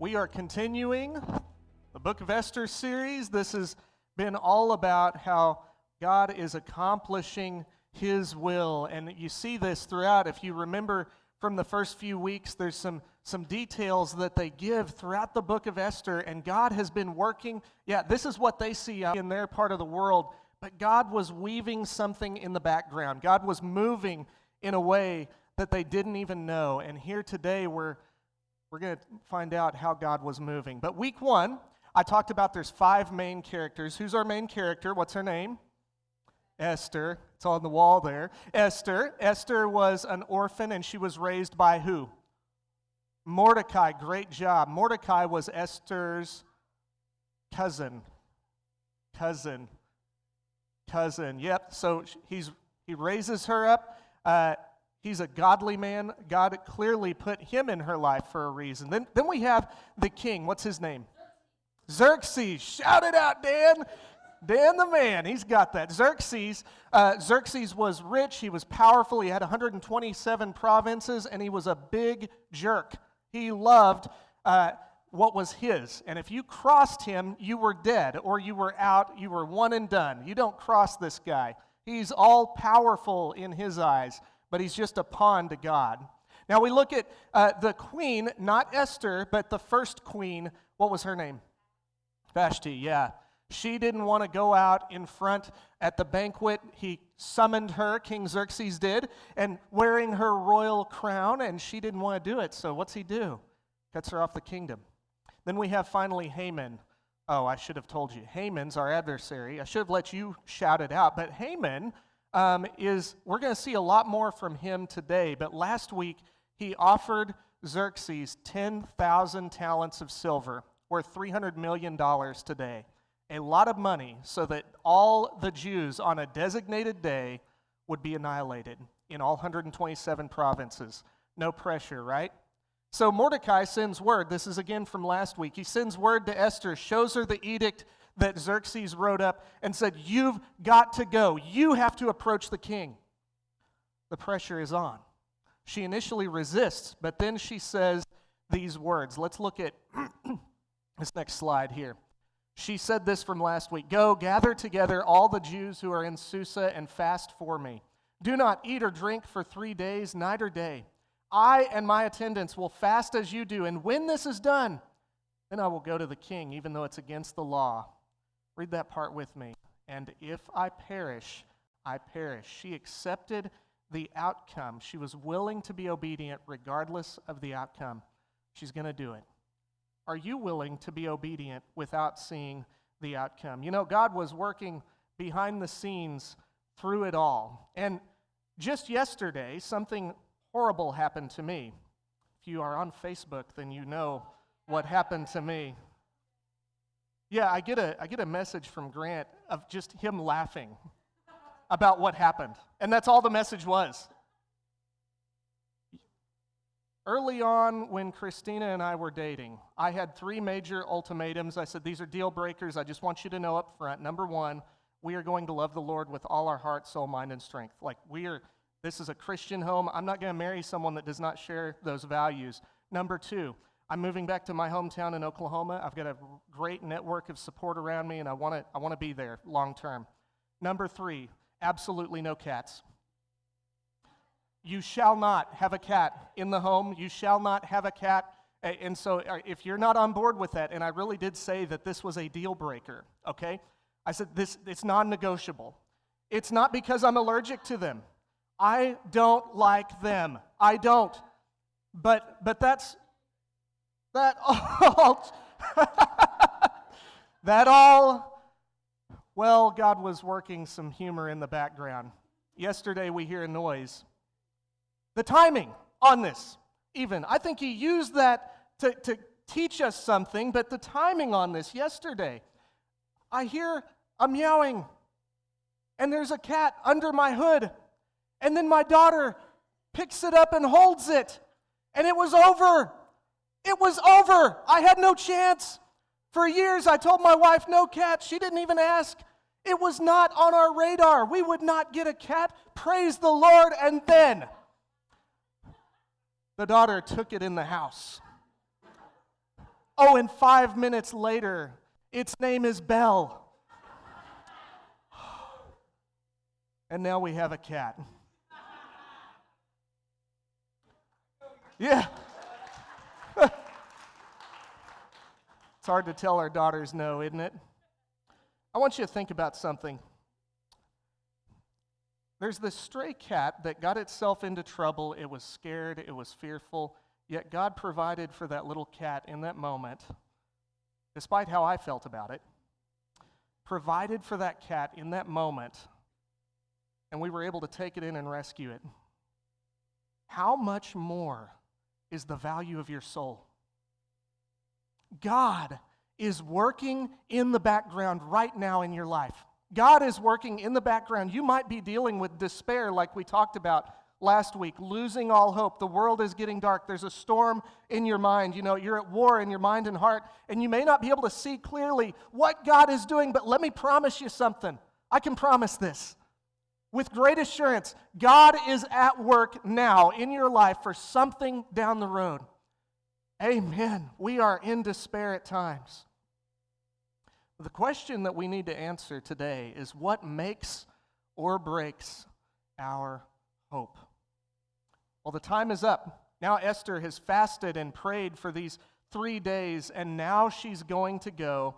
We are continuing the Book of Esther series. This has been all about how God is accomplishing His will. And you see this throughout. If you remember from the first few weeks, there's some details that they give throughout the Book of Esther. And God has been working. Yeah, this is what they see in their part of the world. But God was weaving something in the background. God was moving in a way that they didn't even know. And here today, we're going to find out how God was moving. But week one, I talked about there's 5 main characters. Who's our main character? What's her name? Esther. It's on the wall there. Esther. Esther was an orphan, and she was raised by who? Mordecai. Great job. Mordecai was Esther's cousin. Yep. So he raises her up. He's a godly man. God clearly put him in her life for a reason. Then we have the king. What's his name? Xerxes. Shout it out, Dan. Dan the man. He's got that. Xerxes was rich. He was powerful. He had 127 provinces, and he was a big jerk. He loved what was his. And if you crossed him, you were dead, or you were out. You were one and done. You don't cross this guy. He's all powerful in his eyes, but he's just a pawn to God. Now we look at the queen, not Esther, but the first queen. What was her name? Vashti, yeah. She didn't want to go out in front at the banquet. He summoned her, King Xerxes did, and wearing her royal crown, and she didn't want to do it. So what's he do? Cuts her off the kingdom. Then we have finally Haman. Oh, I should have told you. Haman's our adversary. I should have let you shout it out, but Haman we're going to see a lot more from him today, but last week he offered Xerxes 10,000 talents of silver, worth $300 million today. A lot of money so that all the Jews on a designated day would be annihilated in all 127 provinces. No pressure, right? So Mordecai sends word. This is again from last week. He sends word to Esther, shows her the edict that Xerxes wrote up and said, you've got to go. You have to approach the king. The pressure is on. She initially resists, but then she says these words. Let's look at this next slide here. She said this from last week. Go, gather together all the Jews who are in Susa and fast for me. Do not eat or drink for 3 days, night or day. I and my attendants will fast as you do, and when this is done, then I will go to the king, even though it's against the law. Read that part with me. And if I perish, I perish. She accepted the outcome. She was willing to be obedient regardless of the outcome. She's going to do it. Are you willing to be obedient without seeing the outcome? You know, God was working behind the scenes through it all. And just yesterday, something horrible happened to me. If you are on Facebook, then you know what happened to me. Yeah, I get a message from Grant of just him laughing about what happened. And that's all the message was. Early on, when Christina and I were dating, I had 3 major ultimatums. I said, these are deal breakers. I just want you to know up front. Number 1, we are going to love the Lord with all our heart, soul, mind, and strength. This is a Christian home. I'm not going to marry someone that does not share those values. Number 2, I'm moving back to my hometown in Oklahoma. I've got a great network of support around me, and I want to be there long term. Number 3, absolutely no cats. You shall not have a cat in the home. You shall not have a cat. And so if you're not on board with that, and I really did say that this was a deal breaker, okay? I said it's non-negotiable. It's not because I'm allergic to them. I don't like them. I don't. But that's that all. That all. Well, God was working some humor in the background. Yesterday we hear a noise. The timing on this, even. I think he used that to teach us something, but the timing on this yesterday. I hear a meowing, and there's a cat under my hood, and then my daughter picks it up and holds it, and it was over. It was over. I had no chance. For years, I told my wife, no cat. She didn't even ask. It was not on our radar. We would not get a cat. Praise the Lord, and then the daughter took it in the house. Oh, and 5 minutes later, its name is Belle. And now we have a cat. Yeah. It's hard to tell our daughters no, isn't it? I want you to think about something. There's this stray cat that got itself into trouble. It was scared. It was fearful. Yet God provided for that little cat in that moment, despite how I felt about it, provided for that cat in that moment, and we were able to take it in and rescue it. How much more is the value of your soul? God is working in the background right now in your life. God is working in the background. You might be dealing with despair like we talked about last week, losing all hope. The world is getting dark. There's a storm in your mind. You're at war in your mind and heart, and you may not be able to see clearly what God is doing, but let me promise you something. I can promise this. With great assurance, God is at work now in your life for something down the road. Amen. We are in despair at times. The question that we need to answer today is what makes or breaks our hope? Well, the time is up. Now Esther has fasted and prayed for these 3 days, and now she's going to go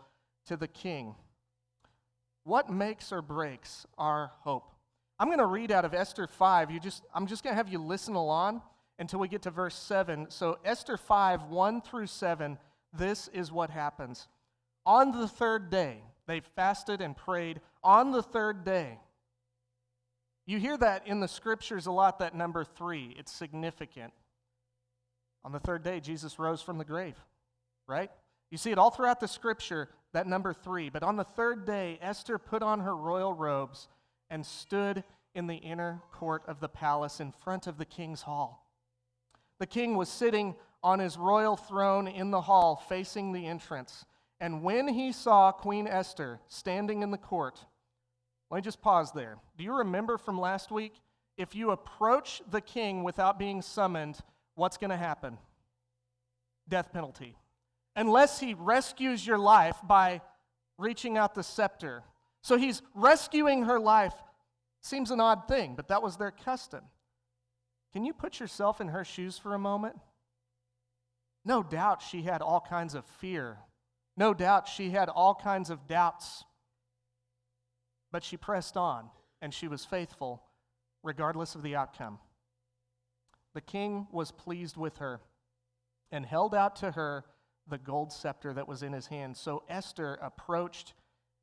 to the king. What makes or breaks our hope? I'm going to read out of Esther 5. I'm just going to have you listen along until we get to verse 7. So Esther 5, 1 through 7, this is what happens. On the third day, they fasted and prayed. On the third day. You hear that in the scriptures a lot, that number 3. It's significant. On the third day, Jesus rose from the grave, right? You see it all throughout the scripture, that number 3. But on the third day, Esther put on her royal robes and stood in the inner court of the palace in front of the king's hall. The king was sitting on his royal throne in the hall facing the entrance. And when he saw Queen Esther standing in the court, let me just pause there. Do you remember from last week? If you approach the king without being summoned, what's going to happen? Death penalty. Unless he rescues your life by reaching out the scepter. So he's rescuing her life. Seems an odd thing, but that was their custom. Can you put yourself in her shoes for a moment? No doubt she had all kinds of fear. No doubt she had all kinds of doubts. But she pressed on, and she was faithful, regardless of the outcome. The king was pleased with her and held out to her the gold scepter that was in his hand. So Esther approached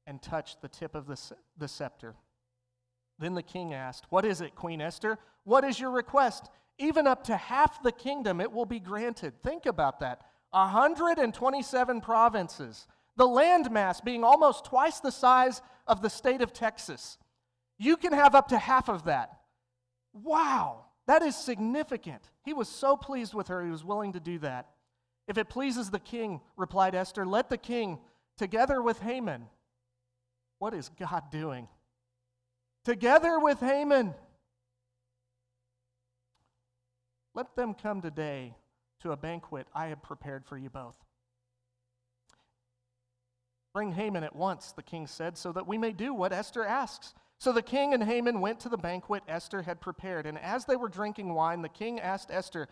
and touched the tip of the scepter. Then the king asked, "What is it, Queen Esther? What is your request? Even up to half the kingdom it will be granted." Think about that. 127 provinces. The landmass being almost twice the size of the state of Texas. You can have up to half of that. Wow, that is significant. He was so pleased with her, he was willing to do that. "If it pleases the king," replied Esther, "let the king, together with Haman." What is God doing? Together with Haman. "Let them come today to a banquet I have prepared for you both." "Bring Haman at once," the king said, "so that we may do what Esther asks." So the king and Haman went to the banquet Esther had prepared. And as they were drinking wine, the king asked Esther,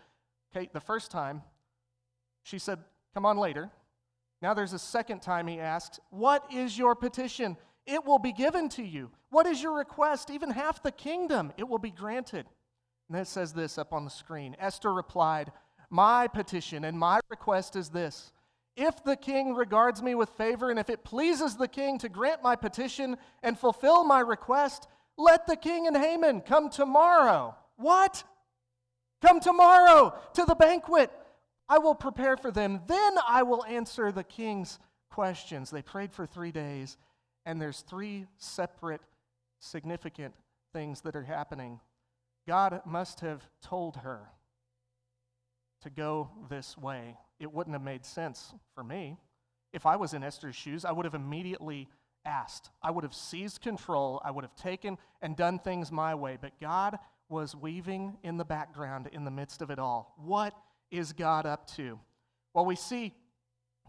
the first time, she said, "Come on later." Now there's a second time he asks, "What is your petition? It will be given to you. What is your request? Even half the kingdom, it will be granted." And then it says this up on the screen. Esther replied, "My petition and my request is this. If the king regards me with favor, and if it pleases the king to grant my petition and fulfill my request, let the king and Haman come tomorrow." What? "Come tomorrow to the banquet I will prepare for them. Then I will answer the king's questions." They prayed for 3 days, and there's 3 separate, significant things that are happening. God must have told her to go this way. It wouldn't have made sense for me. If I was in Esther's shoes, I would have immediately asked. I would have seized control. I would have taken and done things my way. But God was weaving in the background in the midst of it all. What is God up to? Well, we see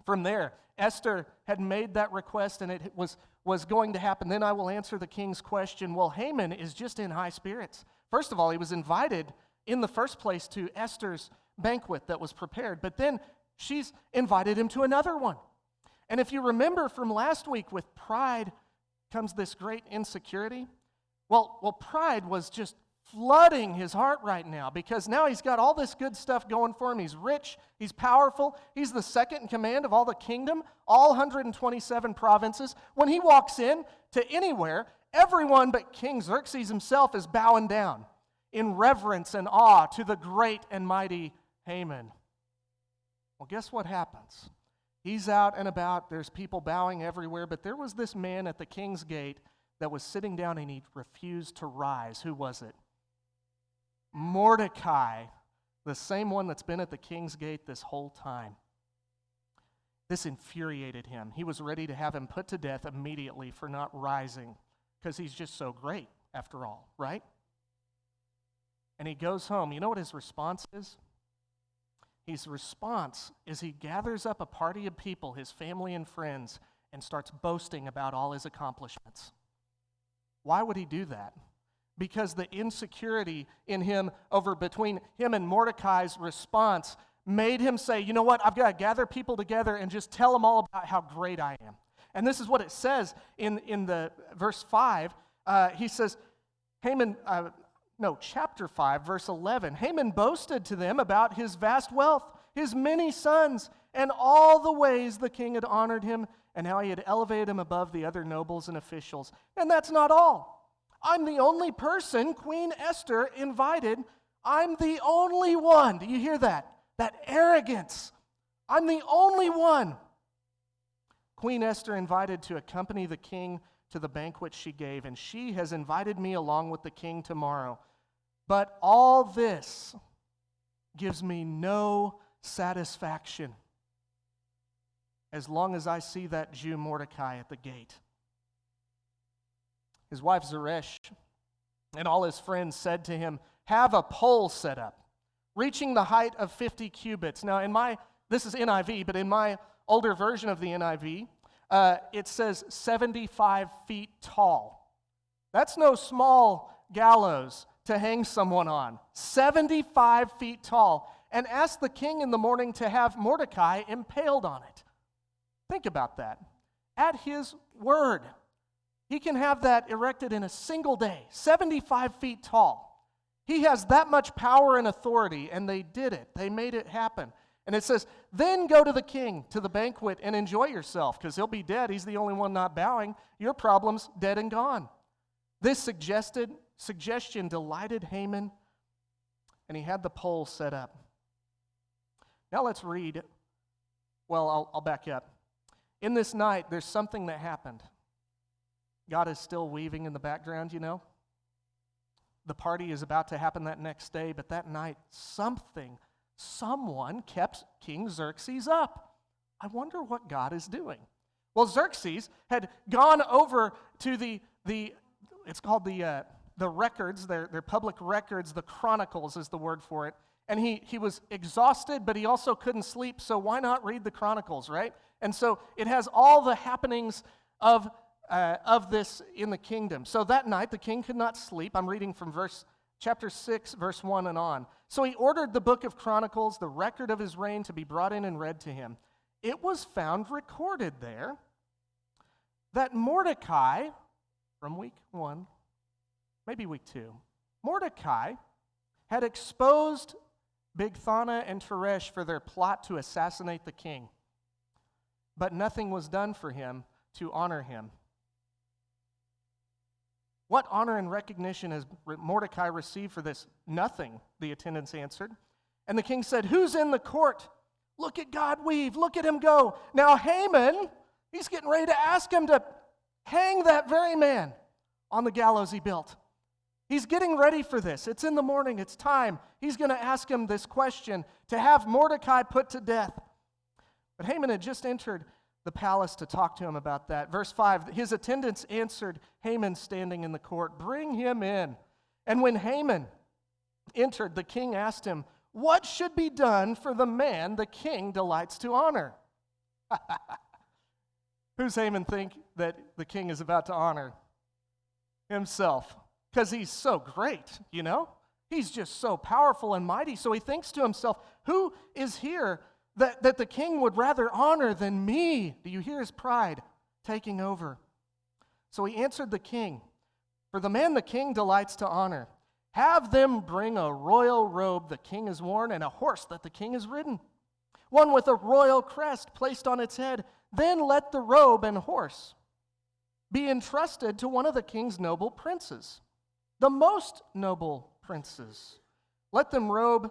From there, Esther had made that request, and it was going to happen. Then I will answer the king's question. Well, Haman is just in high spirits. First of all, he was invited in the first place to Esther's banquet that was prepared, but then she's invited him to another one. And if you remember from last week, with pride comes this great insecurity. Well, pride was just flooding his heart right now, because now he's got all this good stuff going for him. He's rich, he's powerful, he's the second in command of all the kingdom, all 127 provinces. When he walks in to anywhere, everyone but King Xerxes himself is bowing down in reverence and awe to the great and mighty Haman. Well, guess what happens? He's out and about, there's people bowing everywhere, but there was this man at the king's gate that was sitting down, and he refused to rise. Who was it? Mordecai, the same one that's been at the king's gate this whole time. This infuriated him. He was ready to have him put to death immediately for not rising, because he's just so great after all, right? And he goes home. You know what his response is? His response is he gathers up a party of people, his family and friends, and starts boasting about all his accomplishments. Why would he do that? Because the insecurity in him between him and Mordecai's response made him say, you know what, I've got to gather people together and just tell them all about how great I am. And this is what it says in the verse 5. He says, chapter 5, verse 11. Haman boasted to them about his vast wealth, his many sons, and all the ways the king had honored him, and how he had elevated him above the other nobles and officials. And that's not all. I'm the only person Queen Esther invited. I'm the only one. Do you hear that? That arrogance. I'm the only one Queen Esther invited to accompany the king to the banquet she gave, and she has invited me along with the king tomorrow. But all this gives me no satisfaction as long as I see that Jew Mordecai at the gate. His wife Zeresh and all his friends said to him, have a pole set up, reaching the height of 50 cubits. Now, this is NIV, but in my older version of the NIV, it says 75 feet tall. That's no small gallows to hang someone on. 75 feet tall. And ask the king in the morning to have Mordecai impaled on it. Think about that. At his word, he can have that erected in a single day, 75 feet tall. He has that much power and authority, and they did it. They made it happen. And it says, then go to the king, to the banquet, and enjoy yourself, because he'll be dead. He's the only one not bowing. Your problem's dead and gone. This suggestion delighted Haman, and he had the pole set up. Now let's read. Well, I'll back up. In this night, there's something that happened. God is still weaving in the background, you know. The party is about to happen that next day, but that night, someone kept King Xerxes up. I wonder what God is doing. Well, Xerxes had gone over to it's called the records, their public records, the Chronicles is the word for it. And he was exhausted, but he also couldn't sleep, so why not read the Chronicles, right? And so it has all the happenings of this in the kingdom. So that night, the king could not sleep. I'm reading from chapter 6, verse 1 and on. So he ordered the book of Chronicles, the record of his reign, to be brought in and read to him. It was found recorded there that Mordecai, from week 1, maybe week 2, Mordecai had exposed Bigthana and Teresh for their plot to assassinate the king. But nothing was done for him to honor him. What honor and recognition has Mordecai received for this? Nothing, the attendants answered. And the king said, who's in the court? Look at God weave, look at him go. Now Haman, he's getting ready to ask him to hang that very man on the gallows he built. He's getting ready for this. It's in the morning. It's time. He's going to ask him this question to have Mordecai put to death. But Haman had just entered the palace to talk to him about that. Verse 5, his attendants answered Haman standing in the court, bring him in. And when Haman entered, the king asked him, what should be done for the man the king delights to honor? Who's Haman think that the king is about to honor? Himself. Because he's so great, you know? He's just so powerful and mighty. So he thinks to himself, who is here that the king would rather honor than me? Do you hear his pride taking over? So he answered the king, for the man the king delights to honor, have them bring a royal robe the king has worn and a horse that the king has ridden, one with a royal crest placed on its head. Then let the robe and horse be entrusted to one of the king's noble princes, the most noble princes. Let them robe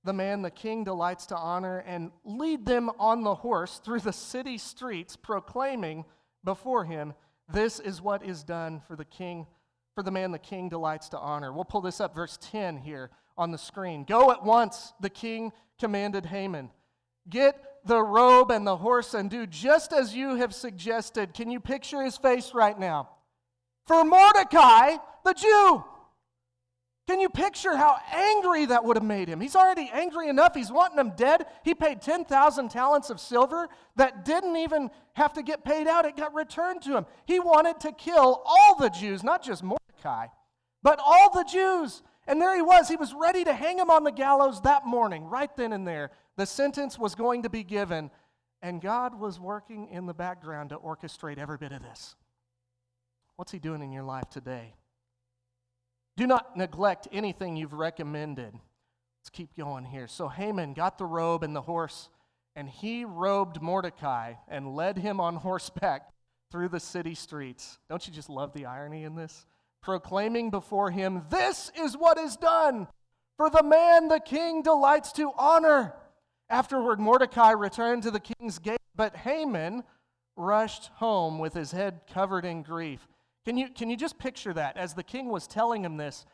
the man the king delights to honor and lead them on the horse through the city streets, proclaiming before him, this is what is done for the king, for the man the king delights to honor. We'll pull this up, verse 10 here on the screen. Go at once, the king commanded Haman. Get the robe and the horse and do just as you have suggested. Can you picture his face right now? For Mordecai, the Jew. Can you picture how angry that would have made him? He's already angry enough. He's wanting him dead. He paid 10,000 talents of silver that didn't even have to get paid out. It got returned to him. He wanted to kill all the Jews, not just Mordecai, but all the Jews. And there he was. He was ready to hang him on the gallows that morning, right then and there. The sentence was going to be given, and God was working in the background to orchestrate every bit of this. What's he doing in your life today? Do not neglect anything you've recommended. Let's keep going here. So Haman got the robe and the horse, and he robed Mordecai and led him on horseback through the city streets. Don't you just love the irony in this? Proclaiming before him, this is what is done for the man the king delights to honor. Afterward, Mordecai returned to the king's gate, but Haman rushed home with his head covered in grief. Can you just picture that? As the king was telling him this,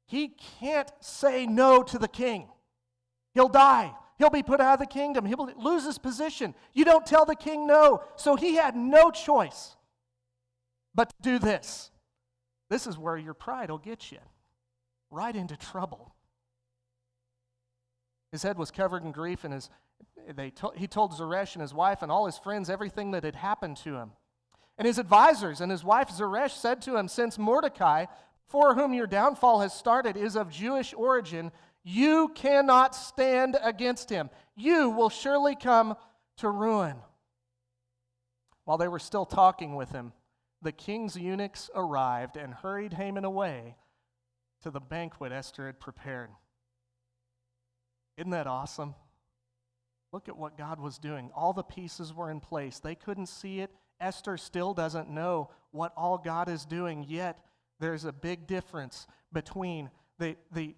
he can't say no to the king. He'll die. He'll be put out of the kingdom. He'll lose his position. You don't tell the king no. So he had no choice but to do this. This is where your pride will get you, right into trouble. His head was covered in grief, and he told Zeresh and his wife and all his friends everything that had happened to him. And his advisors and his wife Zeresh said to him, since Mordecai, for whom your downfall has started, is of Jewish origin, you cannot stand against him. You will surely come to ruin. While they were still talking with him, the king's eunuchs arrived and hurried Haman away to the banquet Esther had prepared. Isn't that awesome? Look at what God was doing. All the pieces were in place. They couldn't see it. Esther still doesn't know what all God is doing, yet there's a big difference between the